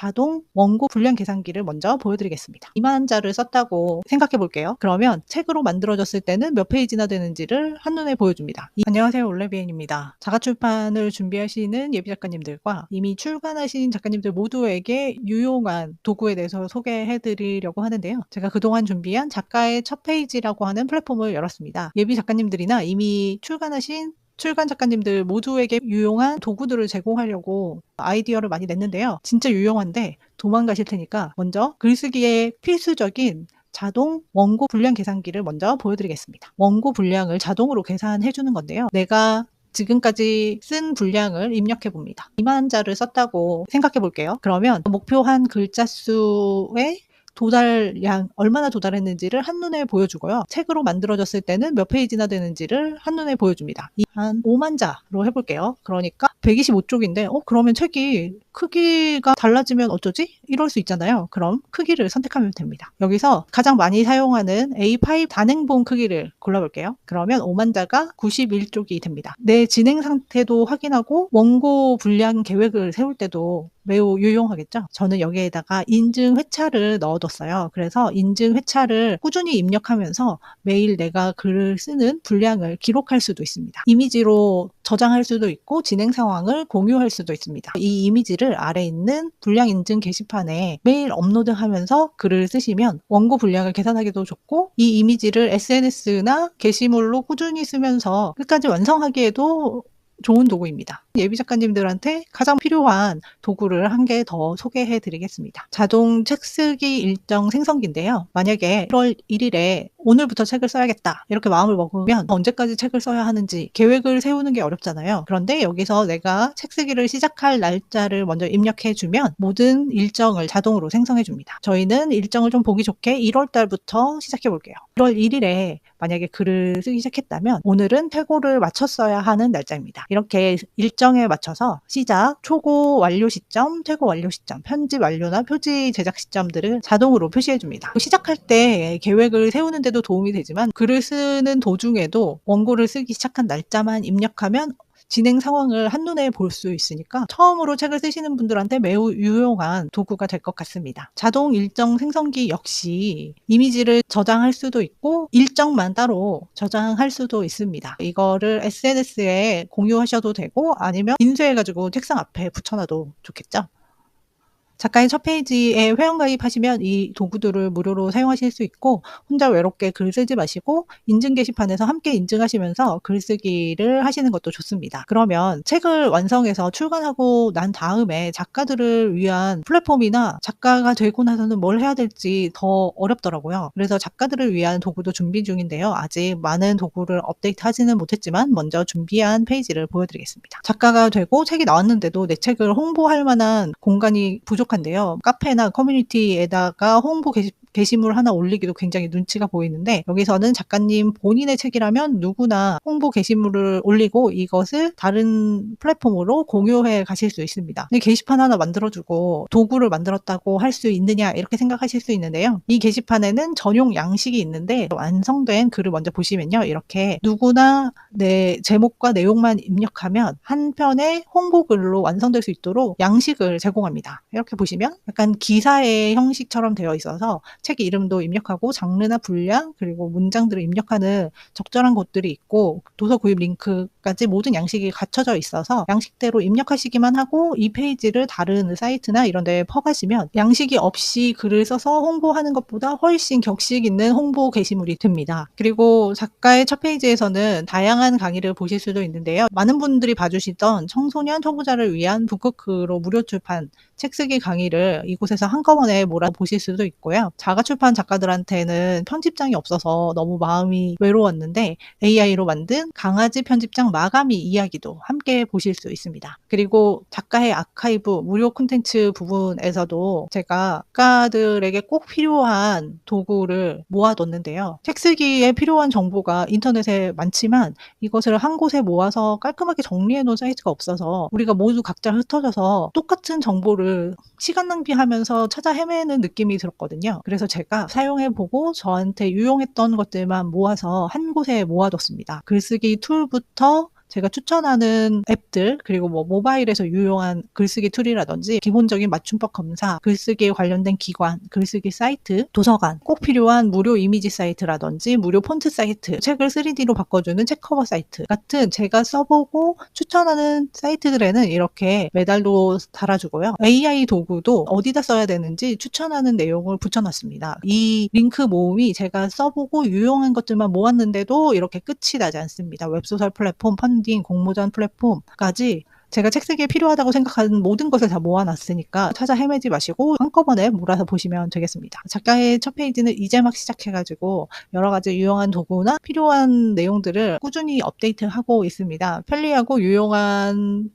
자동 원고 분량 계산기를 먼저 보여드리겠습니다. 2만 자를 썼다고 생각해 볼게요. 그러면 책으로 만들어졌을 때는 몇 페이지나 되는지를 한눈에 보여줍니다. 안녕하세요, 올레비엔입니다. 자가출판을 준비하시는 예비 작가님들과 이미 출간하신 작가님들 모두에게 유용한 도구에 대해서 소개해 드리려고 하는데요. 제가 그동안 준비한 작가의 첫 페이지라고 하는 플랫폼을 열었습니다. 예비 작가님들이나 이미 출간하신 출간 작가님들 모두에게 유용한 도구들을 제공하려고 아이디어를 많이 냈는데요. 진짜 유용한데 도망가실 테니까 먼저 글쓰기에 필수적인 자동 원고 분량 계산기를 먼저 보여드리겠습니다. 원고 분량을 자동으로 계산해 주는 건데요. 내가 지금까지 쓴 분량을 입력해 봅니다. 2만 자를 썼다고 생각해 볼게요. 그러면 목표한 글자 수의 도달량, 얼마나 도달했는지를 한눈에 보여주고요. 책으로 만들어졌을 때는 몇 페이지나 되는지를 한눈에 보여줍니다. 한 5만 자로 해볼게요. 그러니까 125쪽인데, 그러면 책이 크기가 달라지면 어쩌지? 이럴 수 있잖아요. 그럼 크기를 선택하면 됩니다. 여기서 가장 많이 사용하는 A5 단행본 크기를 골라볼게요. 그러면 5만 자가 91쪽이 됩니다. 내 진행 상태도 확인하고 원고 분량 계획을 세울 때도 매우 유용하겠죠? 저는 여기에다가 인증 회차를 넣어뒀어요. 그래서 인증 회차를 꾸준히 입력하면서 매일 내가 글을 쓰는 분량을 기록할 수도 있습니다. 이미지로 저장할 수도 있고 진행 상황을 공유할 수도 있습니다. 이 이미지를 아래 있는 분량 인증 게시판에 매일 업로드하면서 글을 쓰시면 원고 분량을 계산하기도 좋고 이 이미지를 SNS나 게시물로 꾸준히 쓰면서 끝까지 완성하기에도 좋은 도구입니다. 예비 작가님들한테 가장 필요한 도구를 한 개 더 소개해 드리겠습니다. 자동 책쓰기 일정 생성기인데요. 만약에 1월 1일에 오늘부터 책을 써야겠다 이렇게 마음을 먹으면 언제까지 책을 써야 하는지 계획을 세우는 게 어렵잖아요. 그런데 여기서 내가 책쓰기를 시작할 날짜를 먼저 입력해 주면 모든 일정을 자동으로 생성해 줍니다. 저희는 일정을 좀 보기 좋게 1월 달부터 시작해 볼게요. 1월 1일에 만약에 글을 쓰기 시작했다면 오늘은 퇴고를 마쳤어야 하는 날짜입니다. 이렇게 일정에 맞춰서 시작, 초고 완료 시점, 퇴고 완료 시점, 편집 완료나 표지 제작 시점들을 자동으로 표시해 줍니다. 시작할 때 계획을 세우는 데도 도움이 되지만 글을 쓰는 도중에도 원고를 쓰기 시작한 날짜만 입력하면 진행 상황을 한눈에 볼 수 있으니까 처음으로 책을 쓰시는 분들한테 매우 유용한 도구가 될 것 같습니다. 자동 일정 생성기 역시 이미지를 저장할 수도 있고 일정만 따로 저장할 수도 있습니다. 이거를 SNS에 공유하셔도 되고 아니면 인쇄해가지고 책상 앞에 붙여놔도 좋겠죠? 작가의 첫 페이지에 회원가입하시면 이 도구들을 무료로 사용하실 수 있고 혼자 외롭게 글 쓰지 마시고 인증 게시판에서 함께 인증하시면서 글쓰기를 하시는 것도 좋습니다. 그러면 책을 완성해서 출간하고 난 다음에 작가들을 위한 플랫폼이나 작가가 되고 나서는 뭘 해야 될지 더 어렵더라고요. 그래서 작가들을 위한 도구도 준비 중인데요. 아직 많은 도구를 업데이트하지는 못했지만 먼저 준비한 페이지를 보여드리겠습니다. 작가가 되고 책이 나왔는데도 내 책을 홍보할 만한 공간이 부족한데요. 카페나 커뮤니티에다가 홍보 게시물 하나 올리기도 굉장히 눈치가 보이는데 여기서는 작가님 본인의 책이라면 누구나 홍보 게시물을 올리고 이것을 다른 플랫폼으로 공유해 가실 수 있습니다. 게시판 하나 만들어주고 도구를 만들었다고 할 수 있느냐 이렇게 생각하실 수 있는데요. 이 게시판에는 전용 양식이 있는데 완성된 글을 먼저 보시면요. 이렇게 누구나 내 제목과 내용만 입력하면 한 편의 홍보글로 완성될 수 있도록 양식을 제공합니다. 이렇게 보시면 약간 기사의 형식처럼 되어 있어서 책 이름도 입력하고 장르나 분량 그리고 문장들을 입력하는 적절한 곳들이 있고 도서 구입 링크까지 모든 양식이 갖춰져 있어서 양식대로 입력하시기만 하고 이 페이지를 다른 사이트나 이런 데에 퍼가시면 양식이 없이 글을 써서 홍보하는 것보다 훨씬 격식 있는 홍보 게시물이 됩니다. 그리고 작가의 첫 페이지에서는 다양한 강의를 보실 수도 있는데요. 많은 분들이 봐주시던 청소년 초보자를 위한 북크크로 무료 출판 책쓰기 강의를 이곳에서 한꺼번에 몰아보실 수도 있고요. 자가출판 작가들한테는 편집장이 없어서 너무 마음이 외로웠는데 AI로 만든 강아지 편집장 마가미 이야기도 함께 보실 수 있습니다. 그리고 작가의 아카이브 무료 콘텐츠 부분에서도 제가 작가들에게 꼭 필요한 도구를 모아뒀는데요. 책쓰기에 필요한 정보가 인터넷에 많지만 이것을 한 곳에 모아서 깔끔하게 정리해놓은 사이트가 없어서 우리가 모두 각자 흩어져서 똑같은 정보를 시간 낭비하면서 찾아 헤매는 느낌이 들었거든요. 그래서 제가 사용해보고 저한테 유용했던 것들만 모아서 한 곳에 모아뒀습니다. 글쓰기 툴부터 제가 추천하는 앱들, 그리고 뭐 모바일에서 유용한 글쓰기 툴이라든지 기본적인 맞춤법 검사, 글쓰기에 관련된 기관, 글쓰기 사이트, 도서관, 꼭 필요한 무료 이미지 사이트라든지 무료 폰트 사이트, 책을 3D로 바꿔주는 책 커버 사이트 같은 제가 써보고 추천하는 사이트들에는 이렇게 메달도 달아주고요. AI 도구도 어디다 써야 되는지 추천하는 내용을 붙여놨습니다. 이 링크 모음이 제가 써보고 유용한 것들만 모았는데도 이렇게 끝이 나지 않습니다. 웹소설 플랫폼, 펀딩, 공모전 플랫폼까지 제가 책 쓰기에 필요하다고 생각하는 모든 것을 다 모아놨으니까 찾아 헤매지 마시고 한꺼번에 몰아서 보시면 되겠습니다. 작가의 첫 페이지는 이제 막 시작해가지고 여러 가지 유용한 도구나 필요한 내용들을 꾸준히 업데이트하고 있습니다. 편리하고 유용한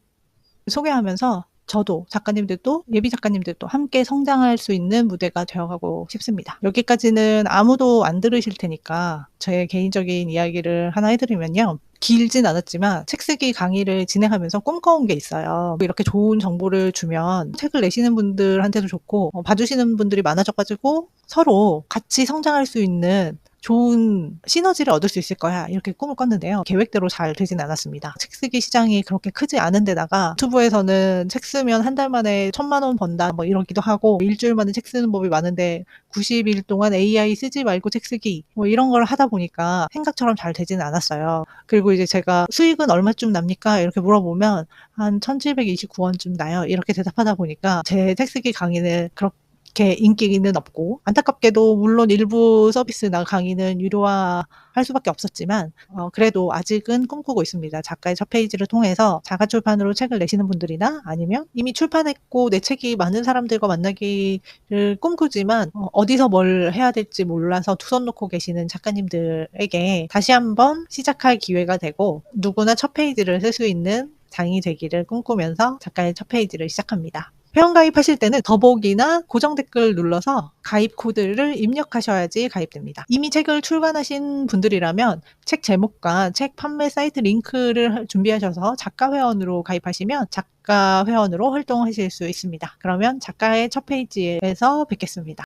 소개하면서 저도 작가님들도 예비 작가님들도 함께 성장할 수 있는 무대가 되어가고 싶습니다. 여기까지는 아무도 안 들으실 테니까 제 개인적인 이야기를 하나 해드리면요. 길진 않았지만 책 쓰기 강의를 진행하면서 꿈꿔온 게 있어요. 이렇게 좋은 정보를 주면 책을 내시는 분들한테도 좋고 봐주시는 분들이 많아져가지고 서로 같이 성장할 수 있는 좋은 시너지를 얻을 수 있을 거야, 이렇게 꿈을 꿨는데요. 계획대로 잘 되진 않았습니다. 책 쓰기 시장이 그렇게 크지 않은 데다가 유튜브에서는 책 쓰면 한 달 만에 1,000만 원 번다 뭐 이러기도 하고, 일주일 만에 책 쓰는 법이 많은데 90일 동안 AI 쓰지 말고 책 쓰기 뭐 이런 걸 하다 보니까 생각처럼 잘 되지는 않았어요. 그리고 이제 제가 수익은 얼마쯤 납니까? 이렇게 물어보면 한 1,729원쯤 나요, 이렇게 대답하다 보니까 제 책 쓰기 강의는 그렇게 인기는 없고, 안타깝게도 물론 일부 서비스나 강의는 유료화할 수밖에 없었지만 그래도 아직은 꿈꾸고 있습니다. 작가의 첫 페이지를 통해서 자가출판으로 책을 내시는 분들이나 아니면 이미 출판했고 내 책이 많은 사람들과 만나기를 꿈꾸지만 어디서 뭘 해야 될지 몰라서 두 손 놓고 계시는 작가님들에게 다시 한번 시작할 기회가 되고 누구나 첫 페이지를 쓸 수 있는 장이 되기를 꿈꾸면서 작가의 첫 페이지를 시작합니다. 회원가입하실 때는 더보기나 고정 댓글 눌러서 가입 코드를 입력하셔야지 가입됩니다. 이미 책을 출간하신 분들이라면 책 제목과 책 판매 사이트 링크를 준비하셔서 작가 회원으로 가입하시면 작가 회원으로 활동하실 수 있습니다. 그러면 작가의 첫 페이지에서 뵙겠습니다.